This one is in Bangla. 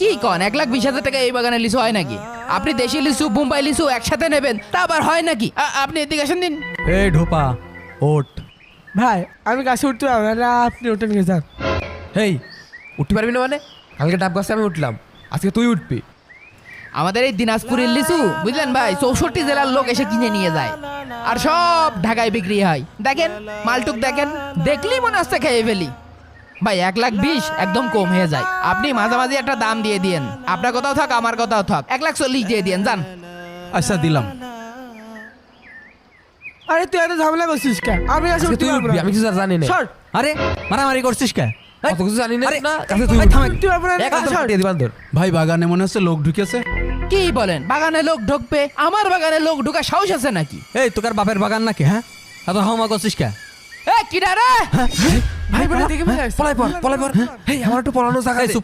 কি কন 1,20,000 টাকা এই বাগানে লিচু হয় নাকি? আপনি দেশি লিচু বোম্বাই লিচু একসাথে নেবেন তা আবার হয় নাকি? আপনি এদিকে আসেন দিন। এই ঢোপা ওঠ। ভাই আমি গাছে উঠতে পারবো না, আপনি ওঠেন গে যান। হেই উঠতে পারবি না মানে? কালকে ডাব গাছে আমি উঠলাম, আজকে তুই উঠবি। আমাদের এই দিনাজপুরের লিচু বুঝলেন ভাই 64 জেলার লোক এসে কিনে নিয়ে যায় আর সব ঢাকায় বিক্রি হয়। দেখেন মালটুক দেখেন, দেখলেই মনে হচ্ছে খেয়ে ফেলি। ভাই 1,20,000 একদম কম হয়ে যায়। আপনি মাঝামাঝি একটা দাম দিয়ে দিয়েন, আপনার কথাও থাক আমার কথাও থাক, 1,40,000 দিয়ে দিয়েন যান। আচ্ছা দিলাম। আরে তুই এত ঝামেলা করছিস কে? আমি গাছে আজকে উঠতে তুই পারবো উঠবি, না। আমি কিছু আর জানি না। সর। আরে মারামারি করছিস কে? অত কিছু জানি না না, কাছে তুই ভাই, উঠবি। থামেন, তুই পারবো না, এক হাতে সর। ফাটিয়ে দিবান তোর। ভাই বাগানে মনে হচ্ছে লোক ঢুকেছে। কি বলেন বাগানে লোক ঢুকবে? আমার বাগানে লোক ঢুকা সাহস আছে নাকি? এই তোকার বাপের বাগান নাকি? হ্যাঁ এত হাওমা করছিস কে? এ কিরা রে? ভাই বলে দেখে ফেলে আসছে। পলাই পর। এই আমার একটু পলানো জায়গা দে।